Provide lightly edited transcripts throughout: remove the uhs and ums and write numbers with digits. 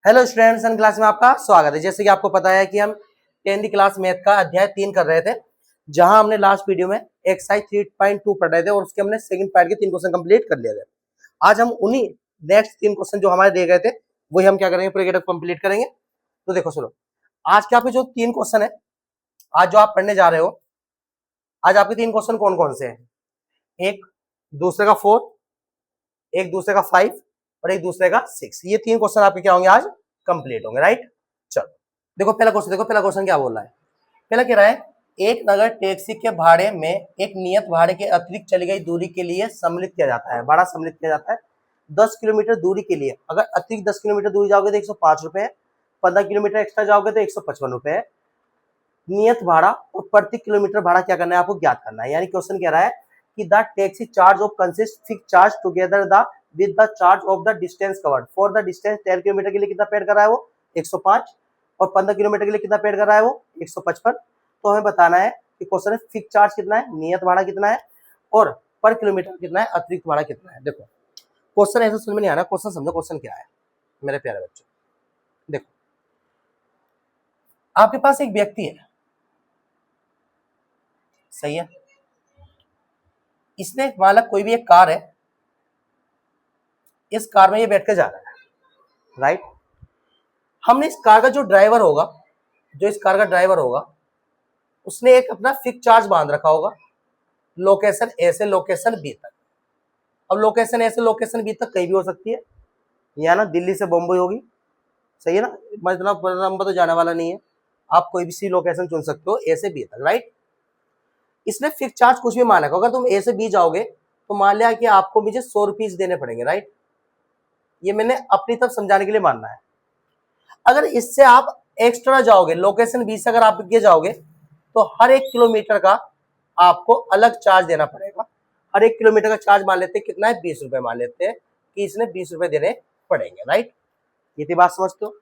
Hello students and class में आपका स्वागत है। जैसे कि आपको पता है कि हम 10वीं क्लास मैथ का अध्याय 3 कर रहे थे, जहां हमने लास्ट वीडियो में एक्सरसाइज 3.2 पढ़ रहे थे और उसके हमने सेकंड पार्ट के 3 क्वेश्चन कंप्लीट कर लिए थे। आज हम उन्हीं नेक्स्ट 3 क्वेश्चन जो हमारे दिए गए थे वही हम क्या करेंगे, पूरे कंप्लीट करेंगे। तो देखो सुनो, आज के आपके जो 3 क्वेश्चन है, आज जो आप पढ़ने जा रहे हो, आज आपके 3 क्वेश्चन कौन कौन से हैं? एक दूसरे का 4, एक दूसरे का 5 और एक दूसरे का 6। ये 3 क्वेश्चन आपके क्या होंगे, आज कंप्लीट होंगे, राइट। चलो देखो पहला क्वेश्चन, देखो पहला क्वेश्चन क्या बोल रहा है। पहला कह रहा है एक नगर टैक्सी के भाड़े में एक नियत भाड़े के अतिरिक्त चली गई दूरी के लिए सम्मिलित किया जाता है। भाड़ा सम्मिलित किया जाता है 10 किलोमीटर दूरी के लिए। अगर अतिरिक्त 10 किलोमीटर दूरी जाओगे तो 105 रुपए है, 15 किलोमीटर एक्स्ट्रा जाओगे तो 155 रुपए है। नियत भाड़ा और प्रति किलोमीटर भाड़ा क्या करना है, आपको ज्ञात करना है। यानी क्वेश्चन कह रहा है कि the taxi charge of consist fix charge together the with the charge of the distance covered for the distance 10 kilometre के लिए कितना पेड कर रहा है वो 105 और 15 किलोमीटर के लिए कितना पेड कर रहा है वो 155। तो हमें बताना है कि क्वेश्चन है फिक्स चार्ज कितना है, नियत भाड़ा कितना है और पर किलोमीटर कितना है, अतिरिक्त भाड़ा कितना है। देखो क्वेश्चन ऐसे समझ में नहीं आ रहा, क्वेश्चन समझो क्वेश्चन क्या है मेरे प्यारे बच्चों। देखो आपके पास एक व्यक्ति है, सही है। इसने मालक कोई भी एक कार है, इस कार में ये बैठ के जा रहा है, राइट। हमने इस कार का जो ड्राइवर होगा, जो इस कार का ड्राइवर होगा, उसने एक अपना फिक्स चार्ज बांध रखा होगा लोकेशन ए से लोकेशन बी तक। अब लोकेशन ए से लोकेशन बी तक कहीं भी हो सकती है, या ना दिल्ली से बम्बई होगी, सही है ना। मतलब नंबर तो जाने वाला नहीं है, आप कोई भी सी लोकेशन चुन सकते हो ए से बी तक, राइट। इसने फिक्स चार्ज कुछ भी माना, अगर तुम ए से बी जाओगे तो मान लिया कि आपको मुझे 100 रुपीज देने पड़ेंगे, राइट। ये मैंने अपनी तरफ समझाने के लिए मानना है। अगर इससे आप एक्स्ट्रा जाओगे, लोकेशन बी से अगर आप ये जाओगे तो हर 1 किलोमीटर का आपको अलग चार्ज देना पड़ेगा। हर 1 किलोमीटर का चार्ज मान लेते हैं कितना है, 20 रुपए मान लेते हैं कि इसने 20 रुपए देने पड़ेंगे, राइट। ये थी बात, समझते हो।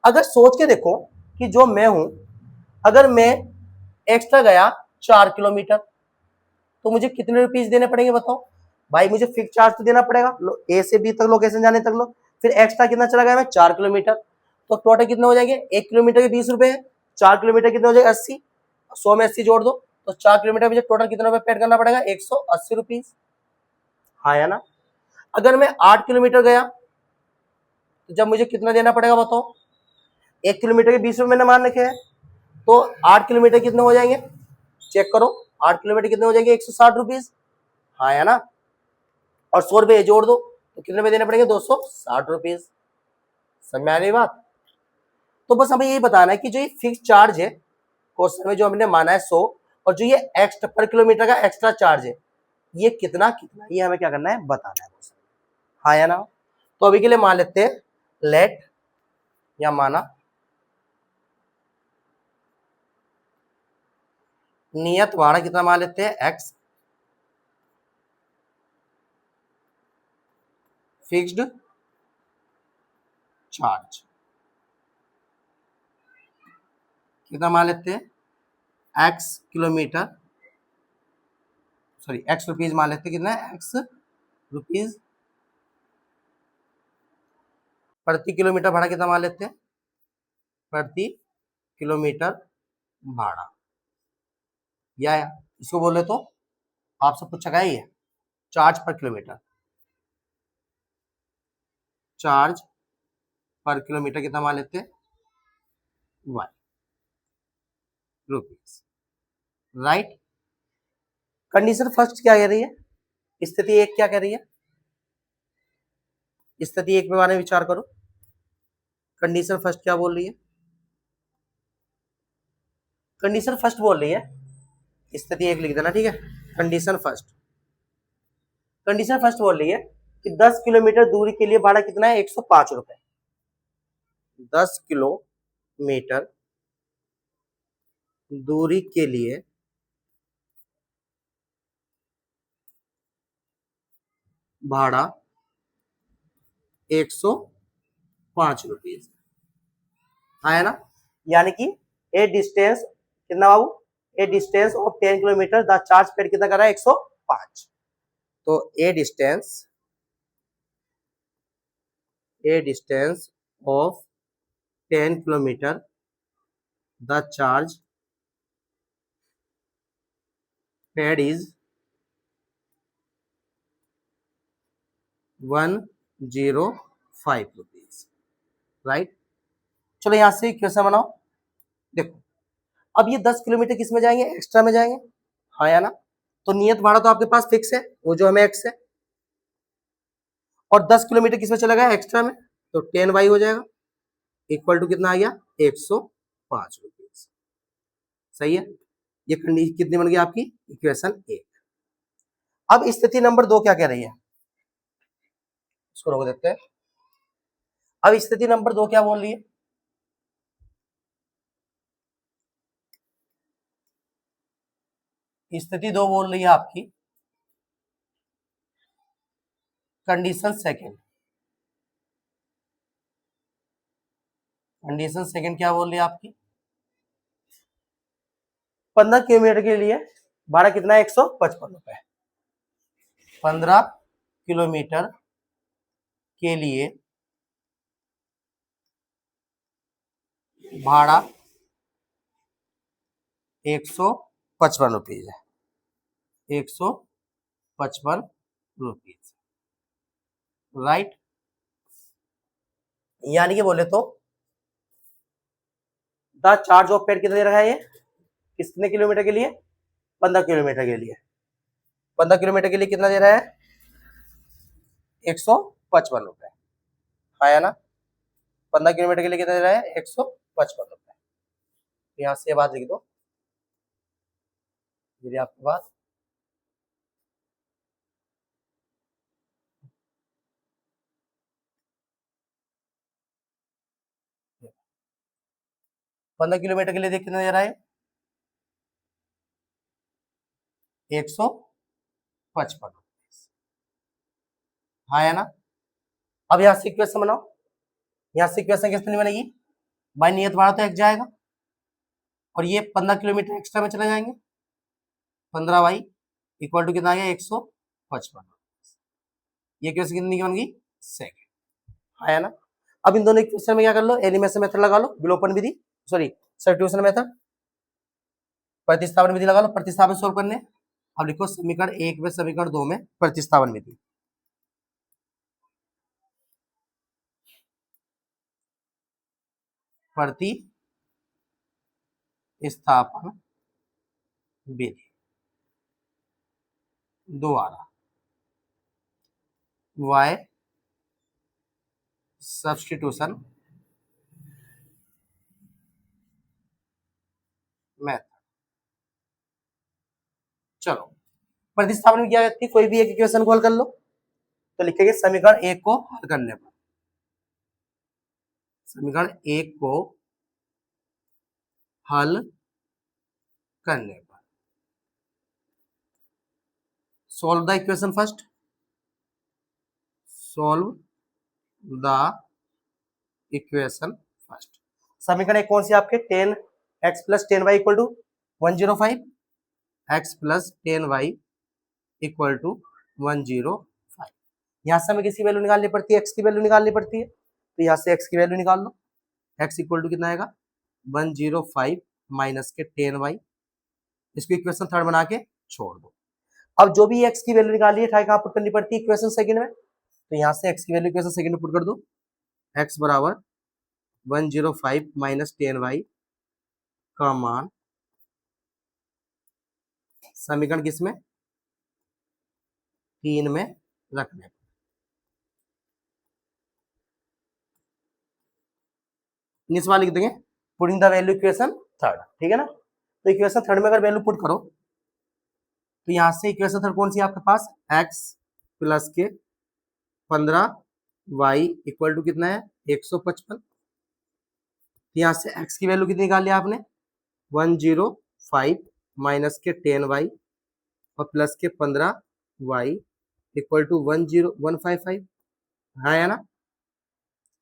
अगर सोच के देखो कि जो मैं हूं, अगर मैं एक्स्ट्रा गया 4 किलोमीटर तो मुझे कितने रुपीज देने पड़ेंगे बताओ भाई। मुझे फिक्स चार्ज तो देना पड़ेगा ए से बी तक लोकेशन जाने तक लो, फिर एक्स्ट्रा कितना चला गया मैं 4 किलोमीटर, तो टोटल कितने हो जाएंगे, 1 किलोमीटर के 20 रुपए है, 4 किलोमीटर कितने हो जाएगा 80, 100 में 80 जोड़ दो तो 4 किलोमीटर मुझे टोटल कितना रुपए पेड करना पड़ेगा 180 रुपीज, हाँ या ना। अगर मैं 8 किलोमीटर गया तो जब मुझे कितना देना पड़ेगा बताओ, 1 किलोमीटर के 20 रुपए मैंने मान रखे हैं, तो 8 किलोमीटर कितने हो जाएंगे, चेक करो 8 किलोमीटर कितने हो जाएंगे 160 रुपीज, हाँ या ना। और 100 रुपए जोड़ दो तो कितने में देने पड़ेंगे 260 रुपीज। समझ में आ रही बात। तो बस हमें यही बताना है कि जो ये फिक्स चार्ज है क्वेश्चन में जो हमने माना है 100, और जो ये एक्स्ट्रा पर किलोमीटर का एक्स्ट्रा चार्ज है ये कितना कितना, ये हमें क्या करना है, बताना है क्वेश्चन, हाँ या ना। तो अभी के लिए मान लेते हैं लेट, या माना नियत भाड़ा कितना मान लेते हैं एक्स, फिक्स्ड चार्ज कितना मान लेते हैं x kilometre, sorry x rupees मान लेते हैं, कितना है एक्स रुपीज प्रति किलोमीटर भाड़ा कितना मान लेते हैं, प्रति किलोमीटर भाड़ा, या इसको बोले तो आपसे पूछा गया ही है चार्ज पर किलोमीटर, चार्ज पर किलोमीटर कितना मान लेते हैं 1 रुपीज, राइट। कंडीशन फर्स्ट क्या कह रही है, स्थिति एक क्या कह रही है, स्थिति एक के बारे में विचार करो। कंडीशन फर्स्ट क्या बोल रही है, कंडीशन फर्स्ट बोल रही है, स्थिति एक लिख देना, ठीक है। कंडीशन फर्स्ट, कंडीशन फर्स्ट बोल रही है कि 10 किलोमीटर दूरी के लिए भाड़ा कितना है 105 रुपए। 10 किलोमीटर दूरी के लिए भाड़ा 105 रुपीज, हाँ है ना। यानी कि ए डिस्टेंस कितना बाबू, a distance of 10 kilometre the charge paid कितना कर रहा है 105। तो a distance of 10 kilometer the charge paid is 105 rupees, right. चलो यहां से क्वेश्चन बनाओ। देखो अब ये 10 किलोमीटर किस में जाएंगे, एक्स्ट्रा में जाएंगे, हाँ या ना। तो नियत भाड़ा तो आपके पास फिक्स है, वो जो हमें एक्स है, और 10 किलोमीटर किस में चला गया, एक्स्ट्रा में, तो 10 हो जाएगा, इक्वल टू कितना आ गया, 105 रुपीज। सही है, ये कंडीशन कितनी बन गई आपकी, इक्वेशन 1। अब स्थिति नंबर 2 क्या कह रही है, इसको रोक देते हैं। अब स्थिति नंबर 2 क्या बोल रही है, स्थिति 2 बोल रही है आपकी कंडीशन सेकंड। कंडीशन सेकंड क्या बोल रही है आपकी, 15 किलोमीटर के लिए भाड़ा कितना है, 155 रुपए। 15 किलोमीटर के लिए भाड़ा 155 रुपीज है, 155 रुपीज, राइट। यानी कि बोले तो द चार्ज ऑफ पेड कितना दे रहा है ये, कितने किलोमीटर के लिए, 15 किलोमीटर के लिए, 15 किलोमीटर के लिए कितना दे रहा है, 155 रुपए, है ना। 15 किलोमीटर के लिए कितना दे रहा है, 155 रुपए। यहां से ये बात लिख दो, मेरी आपकी बात। पंद्रह किलोमीटर के लिए कितना दे रहा है, 155 रुपए, हाँ है ना। अब यहां से इक्वेशन बनाओ, यहां से इक्वेशन कितनी बनेगी, बाई नियत भाड़ा तो एक जाएगा, और ये 15 किलोमीटर एक्स्ट्रा में चले जाएंगे, 15 इक्वल टू कितना आ गया, 155। ये इक्वेशन कितनी की बन गई, सेकंड, है ना। अब इन दोनों इक्वेशन में क्या कर लो, एलिमिनेशन मेथड लगा लो, विलोपन विधि, सॉरी सब्स्टिट्यूशन मेथड, प्रतिस्थापन विधि लगा लो, प्रतिस्थापन सोल्व करने। अब लिखो समीकरण 1 में समीकरण 2 में प्रतिस्थापन विधि, प्रतिस्थापन विधि द्वारा y सब्स्टिट्यूशन मेथड। चलो प्रतिस्थापन में क्या करती है, कोई भी एक इक्वेशन को हल कर लो, तो लिखेंगे समीकरण 1 को हल करने पर, समीकरण 1 को हल करने पर solve the equation first, solve the equation first. समीकरण एक कौन सी आपके, 10x plus 10y equal to 105, x plus 10y equal to 105। यहां से हमें किसी वैल्यू निकालनी पड़ती है, x की वैल्यू निकालनी पड़ती है, तो यहां से x की वैल्यू निकाल लो, x इक्वल टू कितना आएगा, 105 माइनस के 10y, इसको इक्वेशन थर्ड बना के छोड़ दो। अब जो भी x की वैल्यू निकाली है कहाँ पुट करनी पड़ती है, इक्वेशन सेकंड में, तो यहां से x की वैल्यू इक्वेशन सेकंड में पुट कर दो, x बराबर 105 माइनस 10y का मान समीकरण किसमें, 3 में रखने, निचवा लिख देंगे putting the value equation third, ठीक है ना। तो इक्वेशन थर्ड में अगर वैल्यू पुट करो, तो यहां से इक्वेशन थर्ड कौन सी है आपके पास, x प्लस के 15y इक्वल टू कितना है, 155। यहां से x की वैल्यू कितनी निकाल लिया आपने, 105 माइनस के 10y और प्लस के 15y इक्वल टू 10155, हाँ है ना।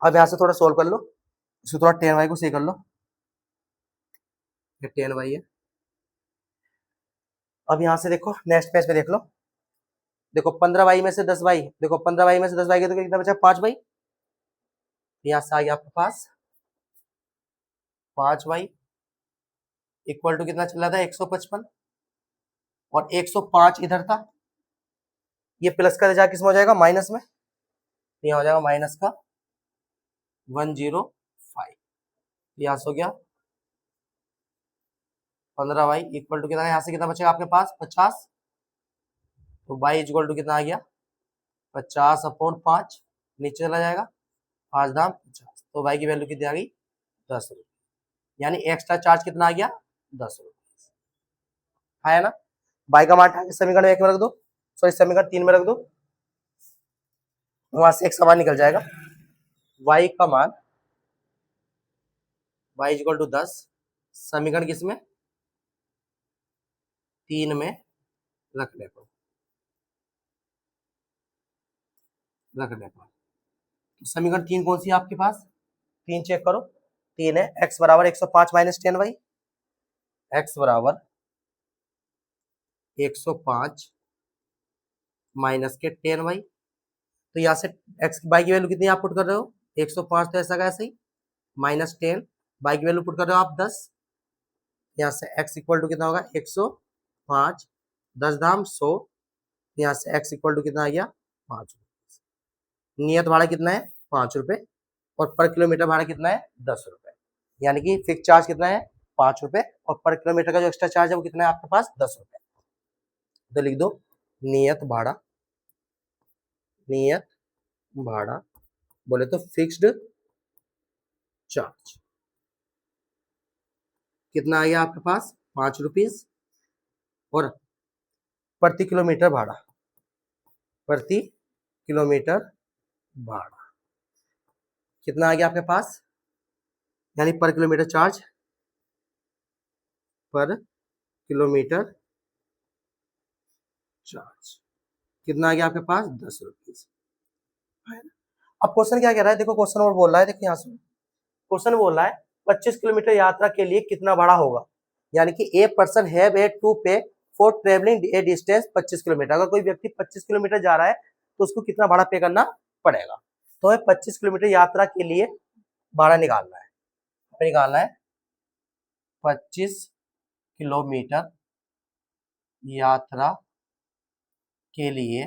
अब यहां से थोड़ा सोल्व कर लो, इसको थोड़ा 10y को सही कर लो, ये 10y है। अब यहां से देखो नेक्स्ट पेज पे देख लो, देखो 15y में से 10y, देखो 15y में से 10y के तो कितना बचा, 5y, यहाँ से आ गया आपके पास 5y इक्वल टू कितना चला था 155, और 105 इधर था, ये प्लस का जाके किसमें हो जाएगा माइनस में, यहाँ हो जाएगा माइनस का 105, यहाँ से हो गया 15y इक्वल टू कितना, यहाँ से कितना बचेगा आपके पास 50, तो y इक्वल टू कितना आ गया 50/5, नीचे चला जाएगा 5 दाम 50, तो y की वैल्यू कितनी आ गई 10 रुपये, यानी एक्स्ट्रा चार्ज कितना आ गया 10 रुपये, है ना। y का मान समीकरण 1 में रख दो, सॉरी समीकरण 3 में रख दो, वहां से एक समान निकल जाएगा, y का मान y इक्वल टू 10, समीकरण किसमें 3 में रखने पर, समीकरण 3 कौन सी है आपके पास, 3 चेक करो, 3 है x बराबर 105 माइनस 10y, x बराबर 105 माइनस के 10y, तो यहाँ से x y की वैल्यू कितनी आप पुट कर रहे हो 105, तो ऐसा का ऐसे ही माइनस 10, y की वैल्यू पुट कर रहे हो आप 10, यहाँ से x इक्वल टू कितना होगा 105, 10 दाम 100, यहाँ से x इक्वल टू कितना आ गया 5 रुपये, नियत भाड़ा कितना है 5 रुपये, और पर किलोमीटर भाड़ा कितना है 10 रुपये, यानी कि फिक्स चार्ज कितना है 5 रुपये, और पर किलोमीटर का जो एक्स्ट्रा चार्ज है वो कितना है आपके पास 10 रुपये, तो लिख दो नियत भाड़ा बोले तो फिक्स्ड चार्ज कितना आ गया आपके पास 5 रुपीज, और प्रति किलोमीटर भाड़ा कितना आ गया आपके पास, यानी पर किलोमीटर चार्ज कितना आ गया आपके पास 10 रुपीज। अब क्वेश्चन क्या कह रहा है, देखो क्वेश्चन और बोल रहा है, देखो यहाँ से क्वेश्चन बोल रहा है 25 किलोमीटर यात्रा के लिए कितना भाड़ा होगा, यानी कि a person have a to pay for travelling a distance 25 kilometre, अगर कोई व्यक्ति 25 किलोमीटर जा रहा है तो उसको कितना भाड़ा पे करना पड़ेगा, तो हमें 25 किलोमीटर यात्रा के लिए भाड़ा निकालना है, 25 किलोमीटर यात्रा के लिए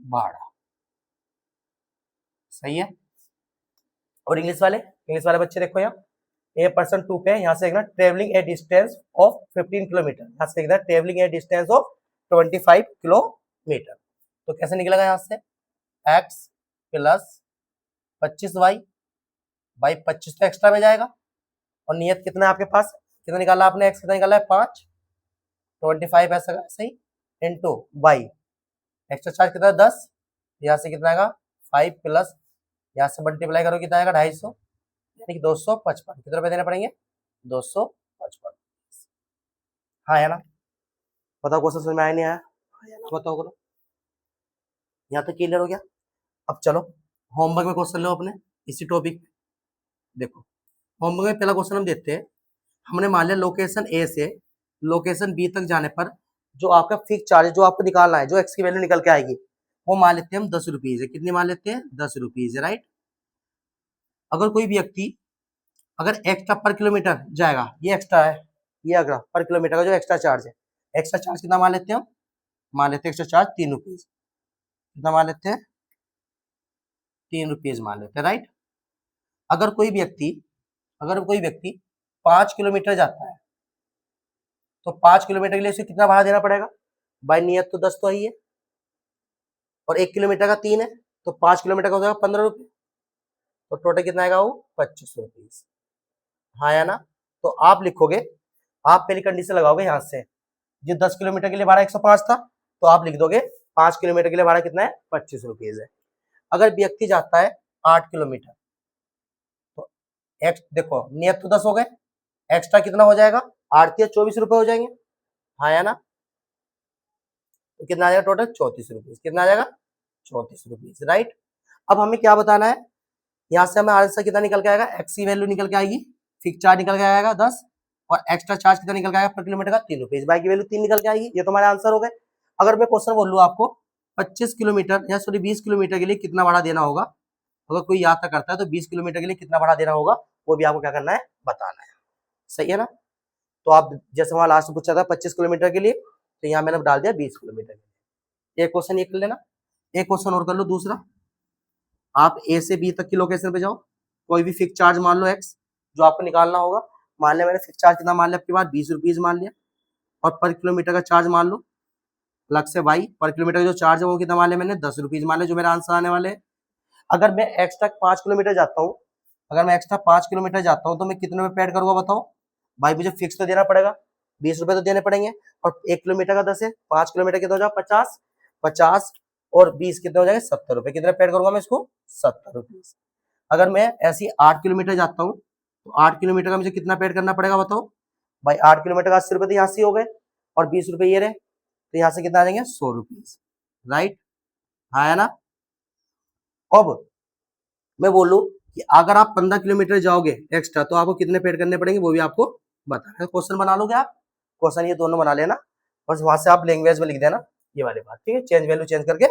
भाड़ा, सही है। और इंग्लिश वाले बच्चे देखो यहाँ ए पर्सन टू पे, यहाँ से देखना travelling a distance of 15 kilometre, यहाँ से देखना travelling a distance of 25 kilometre, तो कैसे निकलेगा यहाँ से x प्लस 25y, बाई 25 तो एक्स्ट्रा में जाएगा, और नियत कितना है आपके पास, कितना निकाला आपने x कितना निकाला है 5, 25 ऐसा सही इंटू y, एक्स्ट्रा चार्ज कितना है 10, यहाँ से कितना आएगा 5 प्लस, यहाँ से मल्टीप्लाई करो कितना आएगा 250, यानी कि 255, कितने रुपए देने पड़ेंगे 255, हाँ है ना। बताओ क्वेश्चन समझ में आया नहीं आया, बताओ करो, यहाँ तक क्लियर हो गया। अब चलो होमवर्क में क्वेश्चन लो अपने इसी टॉपिक, देखो होमवर्क में पहला क्वेश्चन हम देखते हैं, हमने मान लिया लोकेशन ए से लोकेशन बी तक जाने पर जो आपका फिक्स चार्ज जो आपको निकालना है, जो एक्स की वैल्यू निकल के आएगी वो मान लेते हैं हम 10 रुपीज है, कितनी मान लेते हैं 10 रुपीज है, राइट। अगर कोई व्यक्ति अगर एक्स्ट्रा पर किलोमीटर जाएगा, ये एक्स्ट्रा है, ये अगर पर किलोमीटर का जो एक्स्ट्रा चार्ज है, एक्स्ट्रा चार्ज कितना मान लेते हैं हम, मान लेते हैं एक्स्ट्रा चार्ज 3 रुपीज, कितना मान लेते हैं 3 रुपीज मान लेते हैं, राइट। अगर कोई व्यक्ति 5 किलोमीटर जाता है तो 5 किलोमीटर के लिए उसे कितना भाड़ा देना पड़ेगा, बाय नियत तो 10 तो ही है, और 1 किलोमीटर का 3 है, तो 5 किलोमीटर का हो जाएगा 15 रुपये, तो टोटल कितना आएगा वो 25 रुपीज, हाँ या ना। तो आप लिखोगे, आप पहली कंडीशन लगाओगे यहाँ से, जो 10 किलोमीटर के लिए भाड़ा 105 था, तो आप लिख दोगे 5 किलोमीटर के लिए भाड़ा कितना है 25 रुपीज है। अगर व्यक्ति जाता है 8 किलोमीटर, तो एक्स देखो नियत तो 10 हो गए, एक्स्ट्रा कितना हो जाएगा 8 या 24 रुपए हो जाएंगे, हाँ या ना। तो कितना आ जाएगा टोटल 34 रुपीज, कितना आ जाएगा 34 रुपीज, राइट। अब हमें क्या बताना है, यहाँ से हमें आंसर कितना निकल के आएगा, एक्स की वैल्यू निकल के आएगी, फिक्स चार्ज निकल के आएगा 10, और एक्स्ट्रा चार्ज कितना निकल के आएगा पर किलोमीटर का 3 रुपीज, बाई की वैल्यू 3 निकल के आएगी, ये तो हमारे आंसर हो गए। अगर मैं क्वेश्चन बोल लूँ आपको 25 किलोमीटर या सॉरी 20 किलोमीटर के लिए कितना भाड़ा देना होगा। अगर कोई याद तक करता है तो 20 किलोमीटर के लिए कितना भाड़ा देना होगा वो भी आपको क्या करना है, बताना है। सही है ना। तो आप जैसे वहां लास्ट पूछा था 25 किलोमीटर के लिए, तो यहाँ मैंने डाल दिया 20 किलोमीटर के लिए। एक क्वेश्चन ये कर लेना, एक क्वेश्चन और कर लो दूसरा। आप ए से बी तक की लोकेशन पे जाओ, कोई भी फिक्स चार्ज मान लो एक्स जो आपको निकालना होगा। मान लिया मैंने फिक्स चार्ज कितना मान लिया आपके पास, 20 रुपीज मान लिया। और पर किलोमीटर का चार्ज मान लो अलग से वाई, पर किलोमीटर का जो चार्ज है वो कितना मान लिया मैंने, 10 रुपीज मान लिया, जो मेरा आंसर आने वाले। अगर मैं एक्स्ट्रा 5 किलोमीटर जाता हूँ, अगर मैं एक्स्ट्रा 5 किलोमीटर जाता हूँ तो मैं कितने रुपए पेड करूंगा बताओ भाई, मुझे फिक्स तो देना पड़ेगा, 20 रुपए तो देने पड़ेंगे। और 1 किलोमीटर का 10 है, 5 किलोमीटर कितना हो जाएगा 50, 50 और 20 कितने हो जाएंगे 70 रुपए। कितने पेड करूंगा मैं इसको, 70 रुपीज। अगर मैं ऐसी 8 किलोमीटर जाता हूँ तो 8 किलोमीटर का मुझे कितना पेड करना पड़ेगा बताओ भाई, 8 किलोमीटर का 80 रुपए तो यहाँ से हो गए और 20 रुपए ये रहे, तो यहाँ से कितना आ जाएंगे 100 रुपीज। राइट, आया ना। अब मैं बोलूं कि अगर आप 15 किलोमीटर जाओगे एक्स्ट्रा तो आपको कितने पेड करने पड़ेंगे वो भी आपको बताना है। क्वेश्चन बना लोगे आप, क्वेश्चन ये दोनों बना लेना, बस वहां से आप लैंग्वेज में लिख देना ये वाली बात, ठीक है। चेंज वैल्यू चेंज करके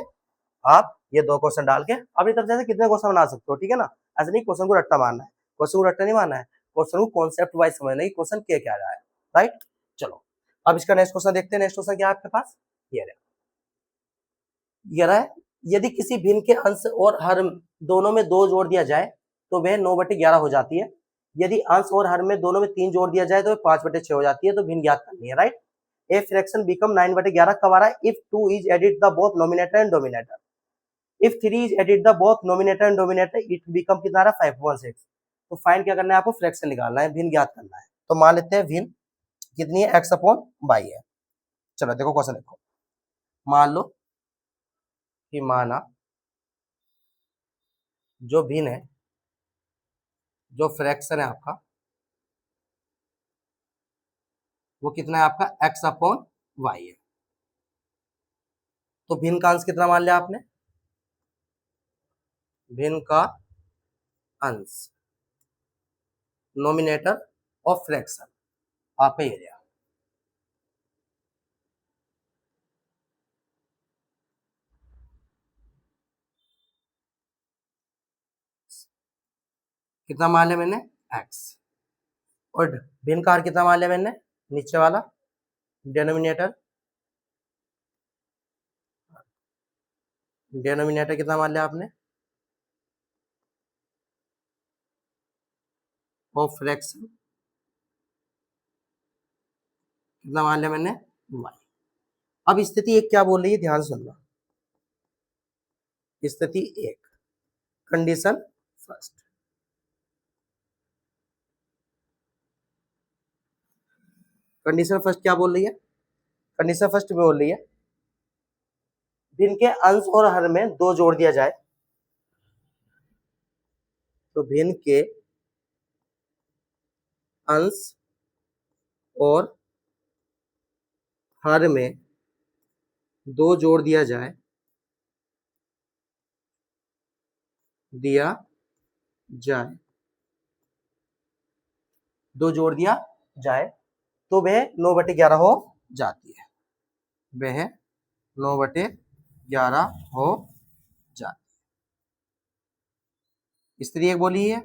आप ये 2 क्वेश्चन डाल के अपनी तरफ से कितने क्वेश्चन बना सकते हो, ठीक है ना। ऐसे नहीं क्वेश्चन को रट्टा मारना है, क्वेश्चन को रट्टा नहीं मारना है, क्वेश्चन को कॉन्सेप्ट वाइज समझना है क्वेश्चन क्या रहा है। राइट, चलो अब इसका नेक्स्ट क्वेश्चन देखते हैं। नेक्स्ट क्वेश्चन क्या है आपके पास, ये रहा है, यदि किसी भिन्न के अंश और हर दोनों में 2 जोड़ दिया जाए तो वह 9/11 हो जाती है। यदि अंश और हर में दोनों में 3 जोड़ दिया जाए तो वह 5/6 हो जाती है। तो भिन्न ज्ञात करनी है। राइट, ए फ्रैक्शन बिकम 9/11 कब आ रहा है, if 2 is added the both numerator and dominator. If 3 is added the both numerator and dominator it become कितना आ रहा है 5/6। तो फाइंड क्या करना है आपको, फ्रैक्शन निकालना है, भिन्न ज्ञात करना है। तो मान लेते हैं भिन्न कितनी है, x/y है। चलो देखो क्वेश्चन देखो, मान लो कि माना जो भिन्न है, जो फ्रैक्शन है आपका वो कितना है आपका x/y है। तो भिन्न का अंश कितना मान लिया आपने, भिन्न का अंश नोमिनेटर ऑफ फ्रैक्शन आपका ये लिया। कितना मान लिया मैंने x, और भिन्न का कितना मान लिया मैंने, नीचे वाला डिनोमिनेटर, डिनोमिनेटर कितना मान लिया आपने ऑफ फ्रैक्शन, कितना मान लिया मैंने y। अब स्थिति एक क्या बोल रही है, ध्यान सुनना। स्थिति एक, कंडीशन फर्स्ट, कंडीशन फर्स्ट क्या बोल रही है, कंडीशन फर्स्ट में बोल रही है भिन्न के अंश और हर में 2 जोड़ दिया जाए। तो भिन्न के अंश और हर में 2 जोड़ दिया जाए, दिया जाए 2 जोड़ दिया जाए तो वह 9/11 हो जाती है, वह 9/11 हो जाती है। स्थिति एक बोली है,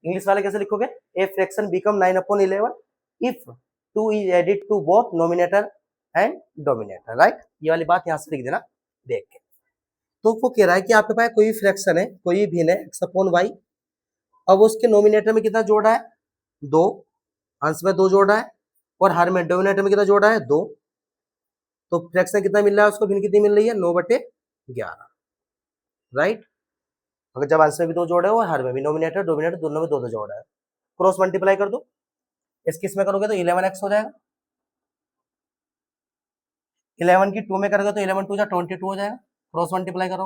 इंग्लिश वाले कैसे लिखोगे, a fraction become 9/11 if 2 is added to both numerator and denominator. Right, ये वाली बात यहां से लिख देना देख के। तो वो कह रहा है कि आपके पास कोई फ्रैक्शन है, कोई भिन्न है x/y, अब उसके नोमिनेटर में कितना जोड़ रहा है 2, अंश में 2 जोड़ रहा है, और हर में डोमिनेटर में कितना जोड़ रहा है 2। तो फ्रैक्शन कितना मिल रहा है उसको, भिन्न कितनी मिल रही है 9/11। राइट, अगर जब अंश में भी 2 जोड़ है और हर में भी, नोमिनेटर डोमिनेटर दोनों में 2 जोड़ है, क्रॉस मल्टीप्लाई कर दो, इसकी इसमें करोगे तो 11x हो जाएगा, 11 की 2 में करोगे तो 11 2 22 हो जाएगा, क्रॉस मल्टीप्लाई करो।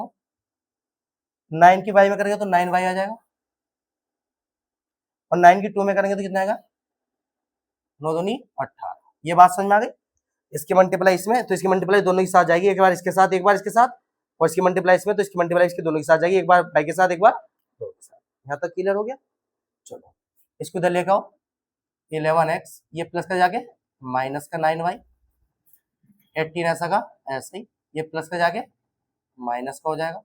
9 की y में करेंगे तो 9y आ जाएगा, और 9 की 2 में करेंगे तो कितना आएगा 9 दूनी 18। ये बात समझ में आ गई। इसकी मल्टीप्लाई इसमें तो इसकी मल्टीप्लाई दोनों के साथ जाएगी, एक बार इसके साथ एक बार इसके साथ, और इसकी मल्टीप्लाई इसमें तो इसकी मल्टीप्लाई इसके दोनों के साथ जाएगी, एक बार y के साथ एक बार दो के साथ। यहाँ तक क्लियर हो गया। चलो इसको इधर लेकर आओ, 11x ये प्लस का जाके माइनस का 9y, 18 ऐसा का ऐसे ही, ये प्लस का जाके माइनस का हो जाएगा,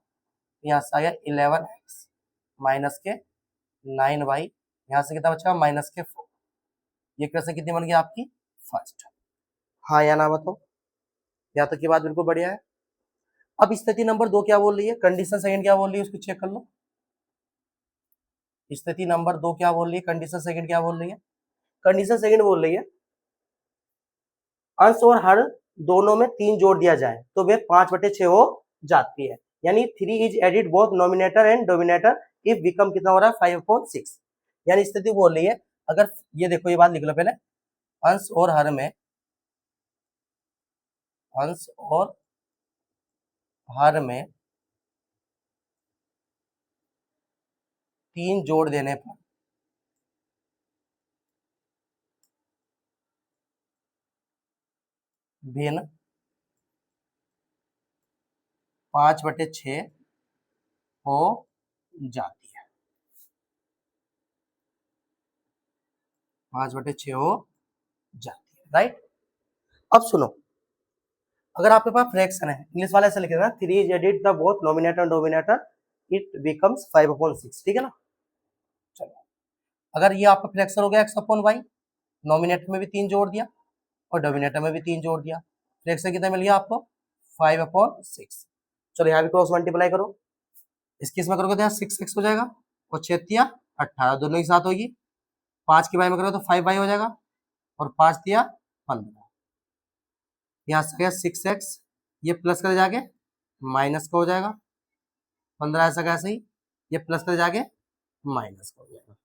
यहाँ से आ गया 11x माइनस के 9y, यहाँ से कितना बचेगा माइनस के 4। ये इक्वेशन कितनी बन गई आपकी फर्स्ट। हाँ या ना बताओ, यहाँ तक की बात बिल्कुल बढ़िया है। अब स्थिति नंबर 2 क्या बोल रही है, कंडीशन सेकंड क्या बोल रही है उसको चेक कर लो। स्थिति नंबर 2 क्या बोल रही है, कंडीशन सेकंड क्या बोल रही है। कंडीशन सेकंड बोल रही है अंश और हर दोनों में 3 जोड़ दिया जाए तो वे 5/6 हो जाती है, यानी 3 is added both numerator and dominator if become कितना हो रहा है 5/6। यानी स्थिति बोल रही है, अगर ये देखो ये बात लिख लो पहले, अंश और हर में, अंश और हर में 3 जोड़ देने पर भिन्न 5/6 हो जाती है, 5/6 हो जाती है, राइट। अब सुनो, अगर आपके पास फ्रैक्शन है, इंग्लिश वाला ऐसा लिख देना 3 is added the both numerator and dominator it becomes 5/6, ठीक है ना। चलो, अगर ये आपका फ्रैक्शन हो गया x/y, नोमिनेटर में भी 3 जोड़ दिया और डोमिनेटर में भी 3 जोड़ दिया, फ्रैक्शन कितना मिल गया आपको 5/6। चलो यहाँ भी क्रॉस मल्टीप्लाई करो, इसके इसमें करोगे तो यहाँ 6x हो जाएगा और 6 18 दोनों के साथ होगी, 5 की बाई में करोगे तो 5y हो जाएगा और 5 15, यहाँ से गया 6x, ये प्लस कर जाके माइनस का हो जाएगा, 15 ऐसा कैसे ही, ये प्लस कर जाके माइनस का हो जाएगा,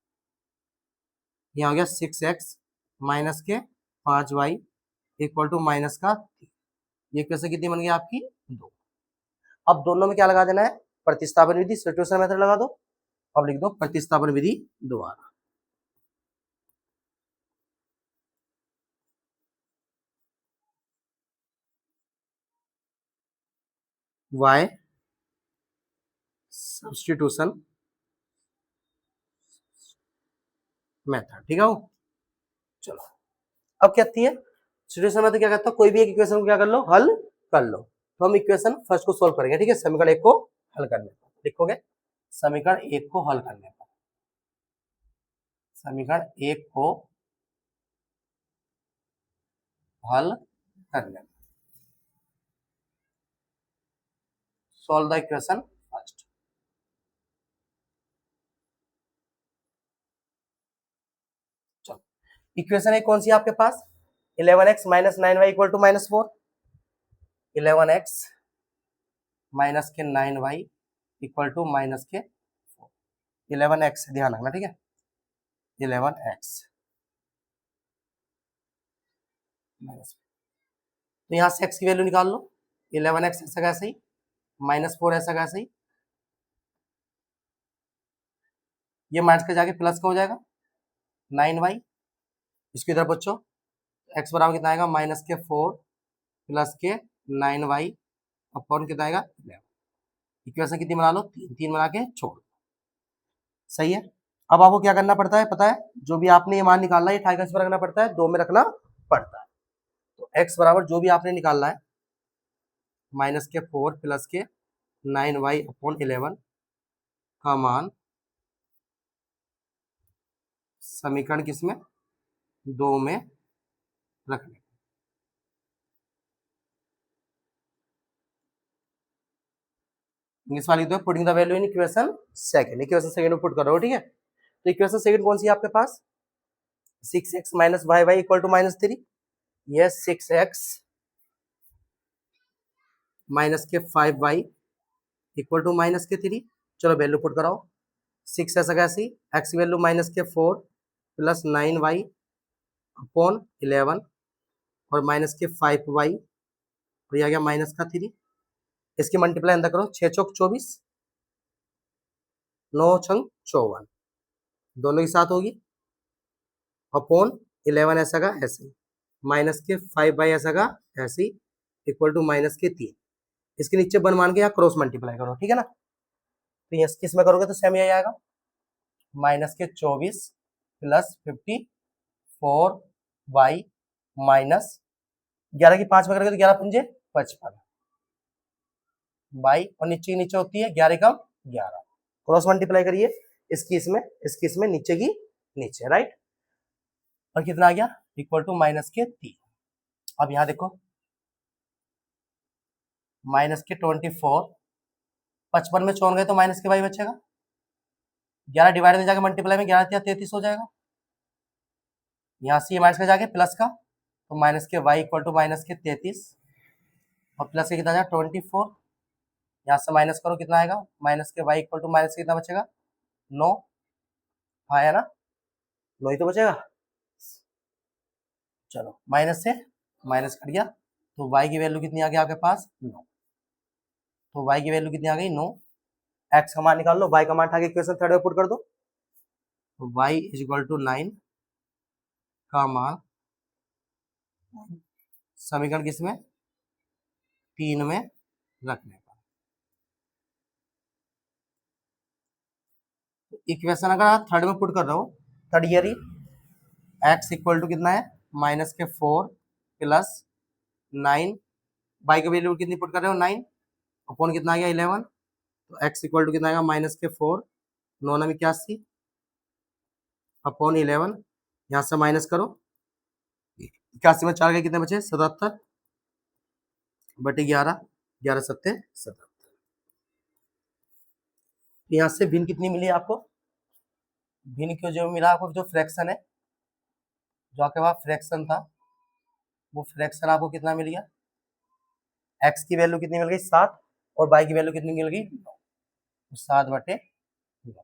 यहाँ हो गया 6x माइनस के 5y इक्वल टू माइनस का 3। ये कैसे कितनी बन गई आपकी 2। अब दोनों में क्या लगा देना है, प्रतिस्थापन विधि, सब्स्टिट्यूशन मेथड लगा दो। अब लिख दो प्रतिस्थापन विधि द्वारा y सब्स्टिट्यूशन मेथड, ठीक है वो। चलो अब क्या है, सब्स्टिट्यूशन मेथड क्या कहता है, कोई भी एक इक्वेशन को क्या कर लो, हल कर लो। तो हम इक्वेशन फर्स्ट को सोल्व करेंगे, ठीक है, समीकरण 1 को हल करने पर लिखोगे, समीकरण 1 को हल करने पर, समीकरण 1 को हल करने पर सॉल्व द इक्वेशन फर्स्ट। चलो इक्वेशन है कौन सी आपके पास, 11x minus 9y equal to -4, 11x minus के 9y इक्वल टू माइनस के 4, 11x ध्यान रखना, ठीक है, 11x माइनस, तो यहाँ से x की वैल्यू निकाल लो, 11x ऐसा कैसे ही, -4 ऐसा कैसे ही, ये माइनस के जाके प्लस का हो जाएगा 9y, इसकी तरफ बच्चों x बराबर कितना आएगा -4 प्लस के 9y अपॉन कितना आएगा 11। इक्वेशन कितनी बना लो, 3 बना के छोड़, सही है। अब आपको क्या करना पड़ता है पता है, जो भी आपने ये मान निकालना है ये ठाई रखना पड़ता है, 2 में रखना पड़ता है। तो x बराबर जो भी आपने निकालना है -4 प्लस के 9y अपॉन 11 का मान समीकरण किसमें 2 में रखने, इंग्लिश वाली तो putting the value in equation second, equation second में पुट करो, ठीक है। तो इक्वेशन सेकंड कौन सी है आपके पास, 6x minus y equal to -3, यह 6x माइनस के 5y इक्वल टू माइनस के 3। चलो वैल्यू पुट कराओ, 6 ऐसा कैसी, x की वैल्यू -4 प्लस 9y अपॉन 11 और माइनस के 5y और ये आ गया माइनस का 3, इसकी मल्टीप्लाई अंदर करो, 6 चौक 24, 9 छंग 54 दोनों के साथ होगी, अपॉन 11 ऐसा का ऐसे, माइनस के 5y ऐसा का ऐसे इक्वल टू माइनस के 3, इसके नीचे 1 मान के यहाँ क्रॉस मल्टीप्लाई करो, ठीक है ना। तो ये किस में करोगे तो सेम यही आएगा, माइनस के 24 प्लस 54y माइनस 11 की 5 में करोगे तो 11 पंजे 55, बाई, और नीचे नीचे होती है 11 कम 11, क्रॉस मल्टीप्लाई करिए, इसकी इसमें नीचे की नीचे, राइट। और कितना आ गया, इक्वल टू माइनस के 3। अब यहाँ देखो माइनस के 24, 55 में छोड़ गए तो माइनस के बाई बचेगा, 11 डिवाइड में जाके मल्टीप्लाई में 11 33 हो जाएगा, यहाँ से ये माइनस का जाके प्लस का, तो माइनस के वाई इक्वल टू माइनस के 33, और प्लस के कितना जाएगा 24, यहाँ से माइनस करो कितना आएगा, माइनस के वाई इक्वल टू माइनस कितना बचेगा 9, हाँ है ना, 9 ही तो बचेगा। चलो माइनस से माइनस कट गया, तो y की वैल्यू कितनी आ गई आपके पास 9, तो y की वैल्यू कितनी आ गई 9, x का मान निकाल लो, y का मान उठा के इक्वेशन थर्ड में पुट कर दो, तो y इज इक्वल टू 9 का मान समीकरण किसमें 3 में रखने का, इक्वेशन अगर आप थर्ड में पुट कर रहे हो, थर्ड ईयर ही x इक्वल टू कितना है माइनस के 4 प्लस 9, y की वैल्यू कितनी पुट कर रहे हो 9, अपॉन कितना आ गया 11, तो x इक्वल टू कितना आएगा माइनस के 4 9 में 81 अपॉन 11, यहाँ से माइनस करो, 81 में 4 के कितने बचे 77 बटे 11, 11 सत्ते 77, यहाँ से भिन्न कितनी मिली आपको, भिन्न क्यों जो मिला आपको, जो फ्रैक्शन है, जो आपके पास फ्रैक्शन था, वो फ्रैक्शन आपको कितना मिल गया, x की वैल्यू कितनी मिल गई 7, और y की वैल्यू कितनी मिल गई 9, 7 बटे 9।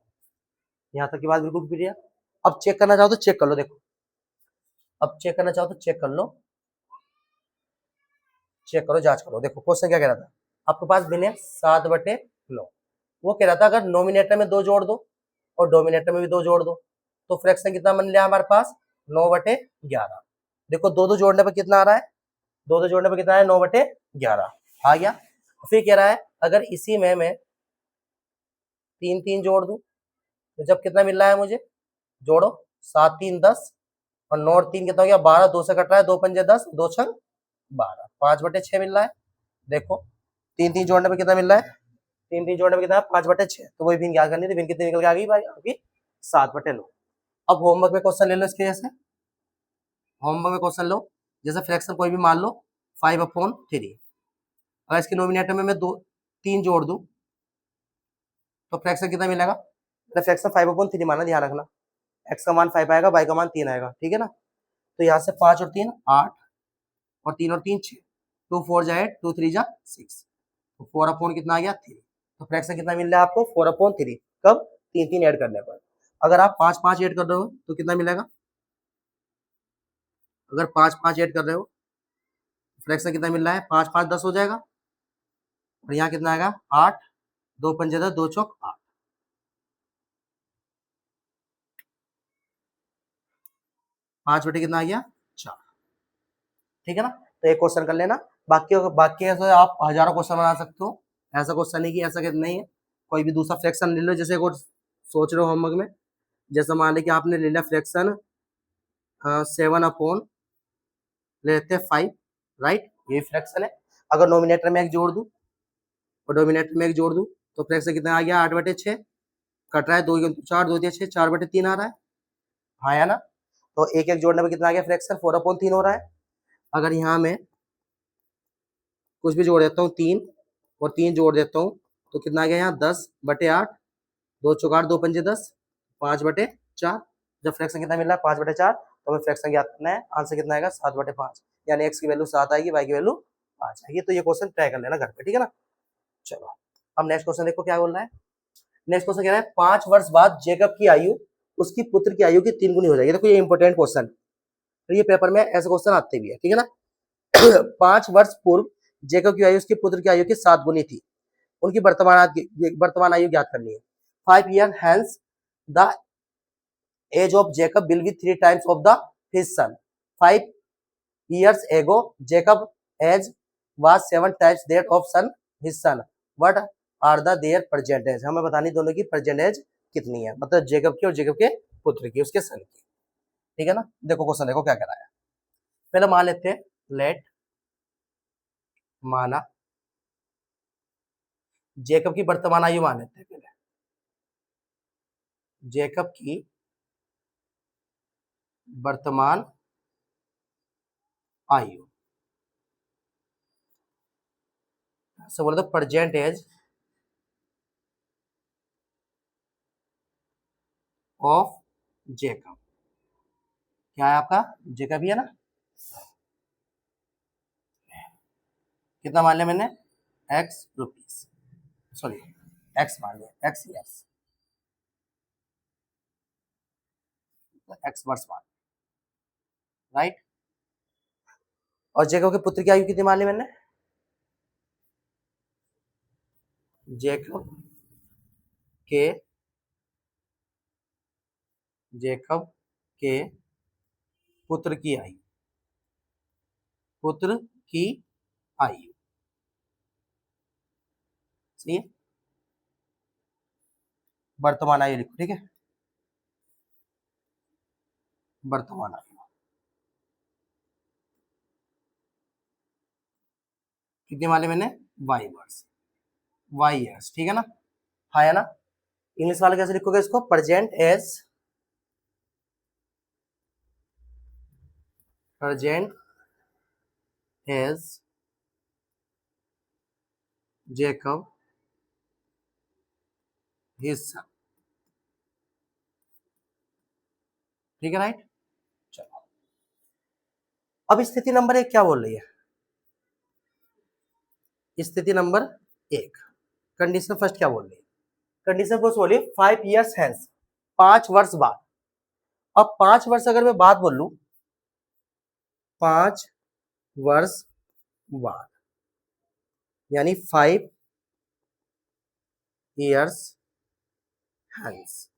यहाँ तक की बात बिल्कुल क्लियर। अब चेक करना चाहो तो चेक कर लो, देखो अब चेक करना चाहो तो चेक कर लो, चेक करो जांच करो, देखो क्वेश्चन क्या कह रहा था, आपके पास भिन्न है 7 बटे 9, वो कह रहा था अगर नोमिनेटर में 2 जोड़ दो और डोमिनेटर में भी 2 जोड़ दो तो फ्रैक्शन कितना बन लिया हमारे पास 9 बटे 11। देखो 2 जोड़ने पर कितना आ रहा है, 2 जोड़ने पर कितना है 9 बटे 11 आ गया। फिर कह रहा है अगर इसी में मैं 3 जोड़ दूं तो जब कितना मिल रहा है मुझे, जोड़ो 7 3 10 और 9 और 3 कितना हो गया 12, 2 से कट रहा है, 2 पंजे 10, 2 छंग 12, 5 बटे 6 मिल रहा है। देखो 3 जोड़ने पर कितना मिल रहा है, 3 जोड़ने पर कितना है 5 बटे 6, तो वही भिन्न क्या करनी थी, भिन्न कितनी निकल के आ गई भाई आपकी 7 बटे 9। अब होमवर्क में क्वेश्चन ले लो इसके जैसे, होमवर्क में क्वेश्चन लो, जैसे फ्रैक्शन कोई भी मान लो 5/3, अगर इसके नोमिनेटर में मैं 3 जोड़ दूं तो फ्रैक्शन कितना मिलेगा, तो फ्रैक्शन 5/3 माना, ध्यान रखना x का मान 5 आएगा, y का मान 3 आएगा, ठीक है ना। तो यहाँ से 5 और 3 8 और 3 और 3 6, 2 4 जा 8, 2 3 जा 6, तो 4/3 कितना आ गया 3, तो फ्रैक्शन कितना मिल रहा है आपको 4/3, कब 3 3 ऐड करने पर। अगर आप 5 5 ऐड कर रहे हो तो कितना मिलेगा, अगर 5 5 ऐड कर रहे हो फ्रैक्शन कितना मिल रहा है 5 5 10 हो जाएगा, और यहाँ कितना आएगा 8, 2 पंजे 10, 2 चौक 8, 5 बटे कितना आ गया 4, ठीक है ना। तो एक क्वेश्चन कर लेना, बाकी ऐसे आप हजारों क्वेश्चन बना सकते हो, ऐसा क्वेश्चन नहीं कि ऐसा नहीं है, कोई भी दूसरा फ्रैक्शन ले लो, जैसे एक और सोच रहे हो होमवर्क में, जैसे मान ली कि आपने ले लिया फ्रैक्शन 7/, लेते हैं 5, राइट, ये फ्रैक्शन है। अगर नोमिनेटर में एक जोड़ दूं और डोमिनेटर में एक जोड़ दूं तो फ्रैक्शन कितना आ गया 8 बटे 6, कट रहा है 2 4, 2 6, 4 बटे 3 आ रहा है, हाँ या ना। तो एक एक जोड़ने में कितना आ गया फ्रैक्शन 4/3 हो रहा है। अगर यहाँ में कुछ भी जोड़ देता हूँ 3 और 3 जोड़ देता हूँ तो कितना आ गया यहाँ 10 बटे 8, 2 चौक 8, 2 पंजे 10, 5 बटे 4। जब फ्रैक्शन कितना मिल रहा है 5 बटे 4, तो हमें फ्रैक्शन ज्ञात करना है, आंसर कितना आएगा 7 बटे 5, यानी एक्स की वैल्यू 7 आएगी, वाई की वैल्यू 5 आएगी। तो ये क्वेश्चन ट्राई कर लेना घर पे, ठीक है ना। चलो अब नेक्स्ट क्वेश्चन देखो क्या बोल रहा है, नेक्स्ट क्वेश्चन कह रहा है 5 वर्ष बाद जेकब की आयु उसकी पुत्र की आयु की 3 गुनी हो जाएगी। देखो ये इंपॉर्टेंट क्वेश्चन, तो ये पेपर में ऐसे क्वेश्चन आते भी है, ठीक है ना। 5 वर्ष पूर्व जेकब की आयु उसके पुत्र की आयु की 7 गुनी थी, उनकी वर्तमान आयु ज्ञात करनी है। 5 years hence the age of Jacob will be 3 times of the his son. 5 years ago Jacob age was 7 times that of son his son. What are the their present age? हमें बतानी दोनों की प्रेजेंट एज कितनी है, मतलब Jacob की और Jacob के पुत्र की, उसके सन की, ठीक है ना। देखो क्वेश्चन देखो क्या कह रहा है, पहले मान लेते हैं लेट, माना जेकब की वर्तमान आयु मान लेते हैं पहले, जेकब की वर्तमान आयु से बोल दो प्रेजेंट एज ऑफ जेकब। क्या है आपका? जेकब ही है ना। कितना मान लिया मैंने? एक्स रुपीस, सॉरी एक्स मान लिया, एक्स ईयर्स, एक्स वर्ष मान, राइट। और जेकब के पुत्र की आयु कितनी मान ली मैंने? जेकब के पुत्र की आयु, पुत्र की आयु, सही है। वर्तमान आयु लिखो, ठीक है, वर्तमान आयु कितनी मान ली मैंने? वाई वर्ष, वाई ईयर्स, ठीक है ना। हाँ है ना। इंग्लिश वाले कैसे लिखोगे इसको? Present age Jacob his son, ठीक है, राइट। चलो अब स्थिति नंबर 1 क्या बोल रही है? स्थिति नंबर 1, कंडीशन फर्स्ट क्या बोल रही है? कंडीशन फर्स्ट बोली 5 years हेंस, 5 वर्ष बाद। अब 5 वर्ष अगर मैं बात बोल लू, 5 वर्ष बाद यानी 5 years हेंस।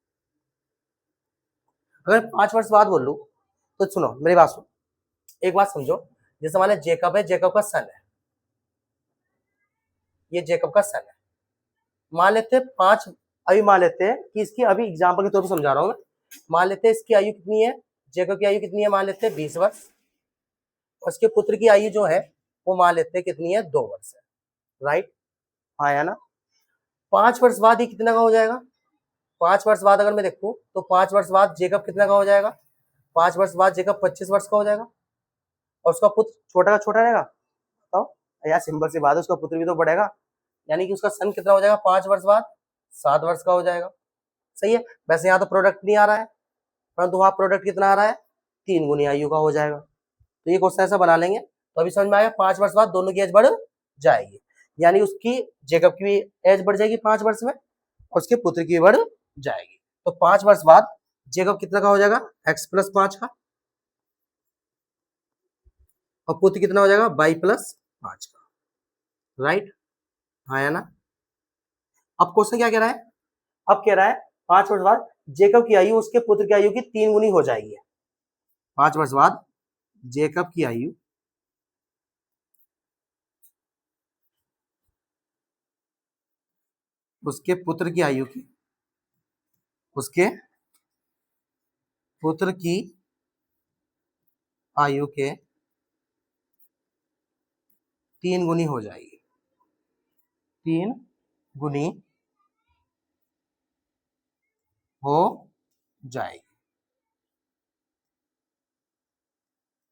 अगर 5 वर्ष बाद बोल लू तो सुनो मेरी बात सुनो, एक बात समझो। जैसे मान लो जेकब है, जेकब का सन है, ये जेकब का सन है। मान लेते हैं 5, अभी मान लेते हैं कि इसकी, अभी एग्जाम्पल के तौर पर समझा रहा हूं मैं। मान लेते हैं इसकी आयु कितनी है, जेकब की आयु कितनी है, मान लेते हैं 20 वर्ष। और उसके पुत्र की आयु जो है वो मान लेते हैं कितनी है, 2 वर्ष है, राइट। हाँ या ना। 5 वर्ष बाद ये कितना का हो जाएगा? 5 वर्ष बाद अगर मैं देखूं तो 5 वर्ष बाद जेकब कितना का हो जाएगा? 5 वर्ष बाद जेकब 25 वर्ष का हो जाएगा। और उसका पुत्र छोटा का छोटा रहेगा। तो यार सिंपल सी बात है, उसका पुत्र भी तो बढ़ेगा, यानी कि उसका सन कितना हो जाएगा 5 वर्ष बाद? 7 वर्ष का हो जाएगा, सही है। वैसे यहाँ तो प्रोडक्ट नहीं आ रहा है, परंतु वहां प्रोडक्ट कितना आ रहा है? 3 गुनी आयु का हो जाएगा। तो ये क्वेश्चन ऐसा बना लेंगे तो अभी समझ में आएगा। 5 वर्ष बाद दोनों की एज बढ़ जाएगी, यानी उसकी जेकब की भी एज बढ़ जाएगी 5 वर्ष में, और उसके पुत्र की बढ़ जाएगी। तो 5 वर्ष बाद जेकब कितना का हो जाएगा? x+5 का, और पुत्र कितना हो जाएगा? y+5 का, राइट। हाँ या ना। अब क्वेश्चन क्या कह रहा है? अब कह रहा है 5 वर्ष बाद जेकब की आयु उसके पुत्र की आयु की 3 गुनी हो जाएगी। 5 वर्ष बाद जेकब की आयु उसके पुत्र की आयु की, उसके पुत्र की आयु के 3 गुनी हो जाएगी, 3 गुनी हो जाएगी।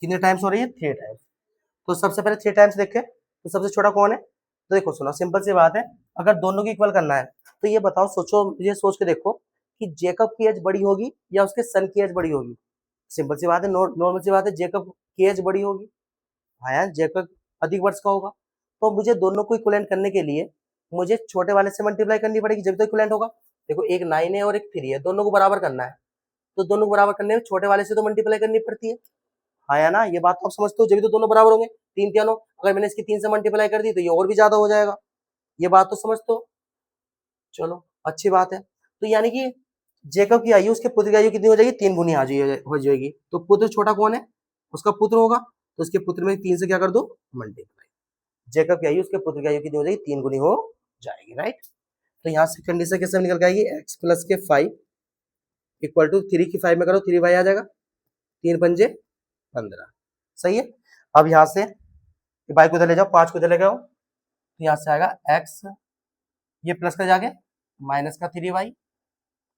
कितने टाइम्स हो रही है? 3 टाइम्स। तो सबसे पहले 3 टाइम्स देखें तो सबसे छोटा कौन है? तो देखो सुनो, सिंपल सी बात है, अगर दोनों की इक्वल करना है तो ये बताओ, सोचो, ये सोच के देखो कि जेकब की एज बड़ी होगी या उसके सन की एज बड़ी होगी। सिंपल सी बात है, नॉर्मल सी बात है, जेकब की एज बड़ी होगी। हाँ यार, जेकब अधिक वर्ष का होगा। तो मुझे दोनों को इक्वलेंट करने के लिए मुझे छोटे वाले से मल्टीप्लाई करनी पड़ेगी, जब तो इक्वलेंट होगा। देखो एक 9 है और एक 3 है, दोनों को बराबर करना है, तो दोनों को बराबर करने में छोटे वाले से तो मल्टीप्लाई करनी पड़ती है। हाँ या ना, ये बात तो आप समझते हो, जब तो दोनों बराबर होंगे। 3 3 अगर मैंने इसकी 3 से मल्टीप्लाई कर दी तो ये और भी ज्यादा हो जाएगा। ये बात तो समझते हो। चलो अच्छी बात है। तो यानी कि जेकब की आयु उसके पुत्र की आयु कितनी हो जाएगी? 3 गुनी हो जाएगी। तो पुत्र छोटा कौन है? उसका पुत्र होगा, तो उसके पुत्र में 3 से क्या कर दो? मल्टीप्लाई। जेकब की आयु उसके पुत्र की आयु कितनी हो जाएगी? 3 गुनी हो जाएगी, राइट। तो यहाँ से कंडीशन कैसे निकल जाएगी? x+5 इक्वल टू 3 की 5 में करो 3y आ जाएगा, 3 पंजे 15, सही है। अब यहाँ से y को इधर ले जाओ, 5 को इधर ले जाओ, तो यहाँ से आएगा x, ये प्लस का जाके माइनस का 3y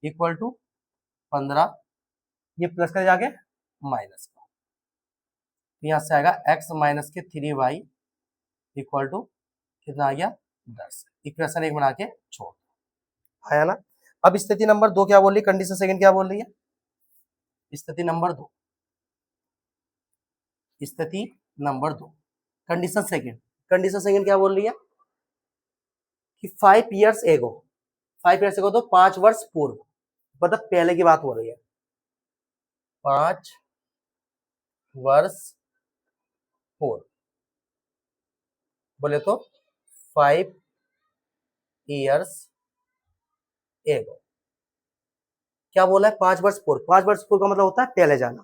इक्वल टू 15, ये प्लस का जाके माइनस का, यहाँ से आएगा x माइनस के 3y इक्वल टू कितना आ गया 10। इक्वेशन 1 बना के छोड़ आया ना। अब स्थिति नंबर 2 क्या बोल रही है, कंडीशन सेकंड क्या बोल रही है, स्थिति नंबर 2, स्थिति नंबर 2 कंडीशन सेकंड क्या बोल रही है कि 5 ईयर्स एगो, 5 ईयर्स एगो तो 5 वर्ष पूर्व, मतलब पहले की बात हो रही है, 5 वर्ष पूर्व बोले तो 5 ईयर्स एगो, क्या बोला है 5 वर्ष पूर्व, 5 वर्ष पूर्व का मतलब होता है पहले जाना।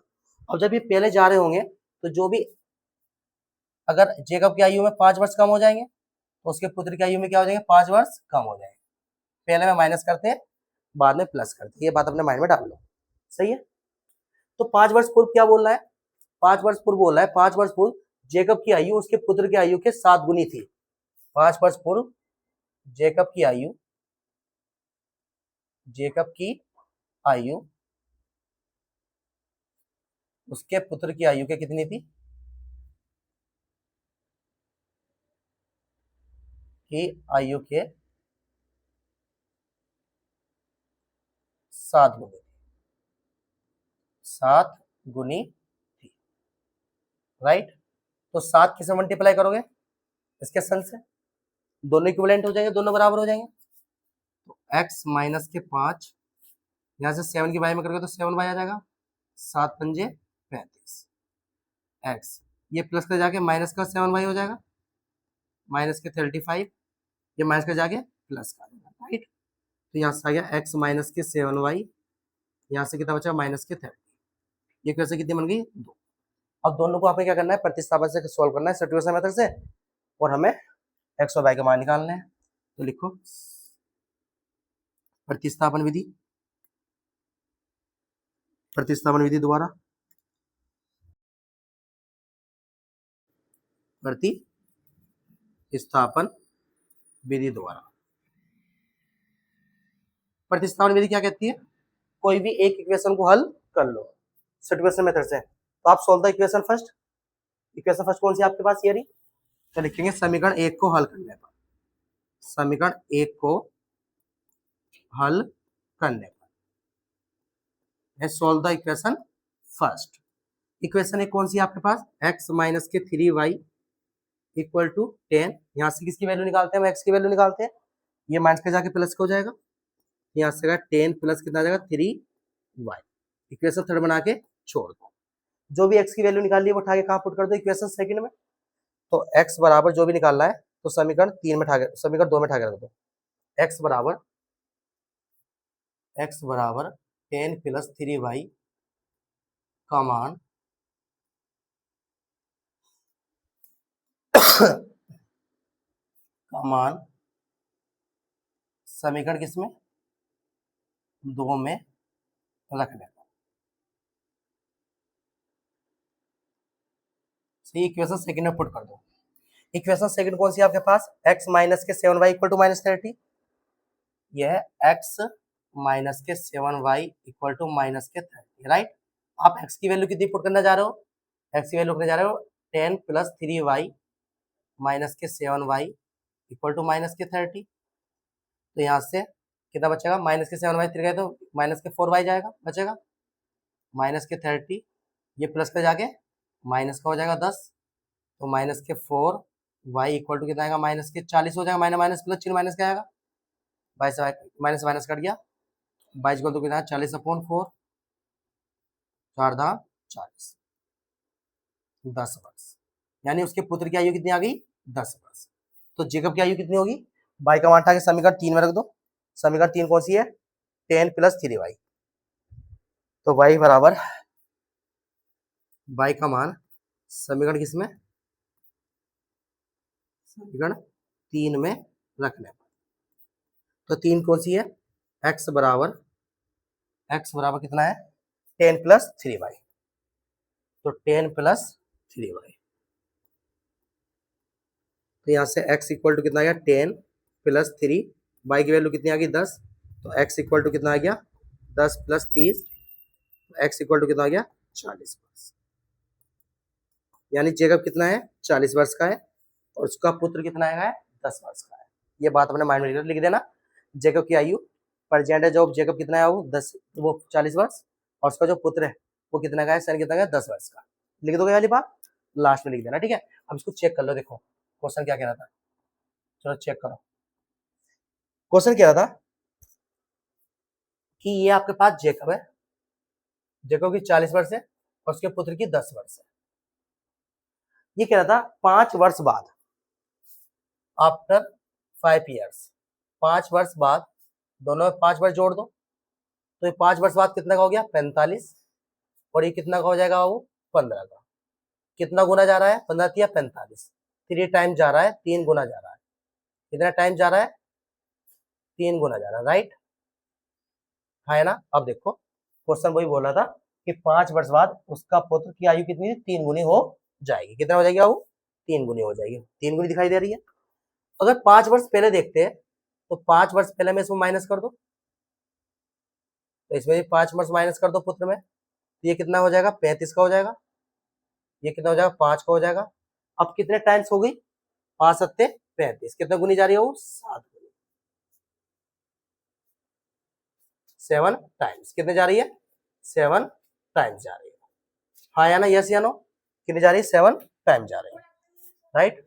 अब जब ये पहले जा रहे होंगे तो जो भी अगर जेकब की आयु में 5 वर्ष कम हो जाएंगे तो उसके पुत्र की आयु में क्या हो जाएंगे 5 वर्ष कम हो जाएंगे। पहले में माइनस करते हैं, बाद में प्लस करते हैं, ये बात अपने माइंड में डाल लो, सही है। तो 5 वर्ष पूर्व क्या बोल रहा है, 5 वर्ष पूर्व बोल रहा है 5 वर्ष पूर्व जेकब की आयु उसके पुत्र की आयु के 7 गुनी थी। 5 वर्ष पूर्व जेकब की आयु उसके पुत्र की आयु के कितनी थी, की आयु के 7 गुनी, 7 गुनी थी, राइट। तो 7 किसे मल्टीप्लाई करोगे इसके सन से, दोनों इक्विवेलेंट हो जाएंगे, दोनों बराबर हो जाएंगे। तो x माइनस के 5, यहाँ से 7 की बाई में करोगे तो 7 बाई आ जाएगा, 7 पंजे 35 x, ये प्लस का जाके माइनस का 7 बाई हो जाएगा, माइनस के 35, ये माइनस का जाके प्लस का, राइट। तो यहाँ से आ गया x माइनस के 7y, यहाँ से कितना बचा माइनस के 30, ये कैसे कितनी बन गई 2। अब दोनों को आपने क्या करना है प्रतिस्थापन से सॉल्व करना है सब्स्टिट्यूशन मेथड से, और हमें x और y के मान निकालने हैं। तो लिखो प्रतिस्थापन विधि द्वारा प्रतिस्थापन विधि क्या कहती है, कोई भी एक इक्वेशन को हल कर लो सब्स्टिट्यूशन मेथड से। तो आप solve the equation first, equation first कौन सी आपके पास ये रही, तो लिखेंगे समीकरण 1 को हल करने पर, समीकरण 1 को हल करने पर solve the equation first. Equation एक कौन सी है आपके पास, x माइनस के 3y इक्वल टू 10, यहाँ से किसकी वैल्यू निकालते हैं, हम x की वैल्यू निकालते हैं, ये माइनस का जाके प्लस का हो जाएगा, यहाँ से 10 प्लस कितना आ जाएगा 3y, इक्वेशन थर्ड बना के छोड़ दो। जो भी x की वैल्यू निकाल ली वो उठा के कहाँ पुट कर दो इक्वेशन सेकंड में। तो x बराबर जो भी निकालना है तो समीकरण 2 में उठा के रख दो, x बराबर 10 प्लस 3y का मान समीकरण किसमें 2 में रखने का, सही। इक्वेशन सेकंड में पुट कर दो। इक्वेशन सेकंड कौन सी है आपके पास, x माइनस के 7y इक्वल टू माइनस 30, यह x माइनस के 7y इक्वल टू माइनस के 30, राइट। आप x की वैल्यू कितनी पुट करना जा रहे हो, x की वैल्यू करने जा रहे हो 10 प्लस 3y माइनस के 7y इक्वल टू माइनस के 30। तो यहाँ से कितना बचेगा, माइनस के 7y 3 गए तो माइनस के 4y जाएगा, बचेगा माइनस के 30, ये प्लस का जाके माइनस का हो जाएगा 10, तो माइनस के 4y इक्वल टू कितना आएगा माइनस के 40 हो जाएगा, माइनस माइनस प्लस चिन्ह माइनस का आएगा, 22 माइनस कट गया, 22 इक्वल टू कितना 40/4, 4 × 40, 10 वर्ष, यानी उसके पुत्र की आयु कितनी आ गई 10 वर्ष। तो जेकब की आयु कितनी होगी, y का मान उठा के समीकरण 3 में रख दो, समीकरण 3 कौन सी है 10 प्लस 3y, तो y बराबर y का मान समीकरण किसमें, समीकरण 3 में रखने पर, तो 3 कौन सी है, x बराबर कितना है 10 प्लस 3y, तो 10 प्लस 3y, तो यहाँ से x इक्वल टू कितना आ गया 10 प्लस 3y, y की वैल्यू कितनी आ गई 10, तो x इक्वल टू कितना आ गया 10 प्लस 30, x इक्वल टू कितना आ गया 40 वर्ष। यानी जेकब कितना है 40 वर्ष का है और उसका पुत्र कितना है 10 वर्ष का है। ये बात अपने माइंड में लिख देना। जेकब की आयु प्रेजेंट है जो जेकब कितना है वो 40 वर्ष और उसका जो पुत्र है वो कितना का है सन कितना का है 10 वर्ष का। लिख दोगे वाली बात, लास्ट में लिख देना, ठीक है। अब इसको चेक कर लो, देखो क्वेश्चन क्या कह रहा था, चलो चेक करो। क्वेश्चन कह रहा था कि ये आपके पास जेकब है, जेकब की 40 वर्ष है और उसके पुत्र की 10 वर्ष है। ये कह रहा था 5 वर्ष बाद, आफ्टर 5 ईयर्स, 5 वर्ष बाद, दोनों में 5 वर्ष जोड़ दो तो ये 5 वर्ष बाद कितना का हो गया 45 और ये कितना का हो जाएगा वो 15 का। कितना गुना जा रहा है 15 या 45, 3 टाइम जा रहा है, 3 गुना जा रहा है। कितना टाइम जा रहा है 3 गुना जा रहा है, राइट है ना। अब देखो क्वेश्चन वही बोल रहा था कि 5 वर्ष बाद उसका पुत्र की आयु कितनी 3 गुनी हो जाएगी। कितना हो जाएगी वो 3 गुनी हो जाएगी, 3 गुनी दिखाई दे रही है। अगर 5 वर्ष पहले देखते हैं तो 5 वर्ष पहले में इसमें माइनस कर दो, तो इसमें 5 वर्ष माइनस कर दो पुत्र में, तो ये कितना हो जाएगा 35 का हो जाएगा। ये कितना हो जाएगा 5 का हो जाएगा। अब कितने टाइम्स हो गई 5 सत्ते 35, कितने गुनी जा रही है वो 7 गुनी, 7 टाइम्स। कितने जा रही है 7 टाइम्स जा रही है। हाँ या ना, यस या नो, कितनी जा रही है 7 टाइम्स जा रही है, राइट।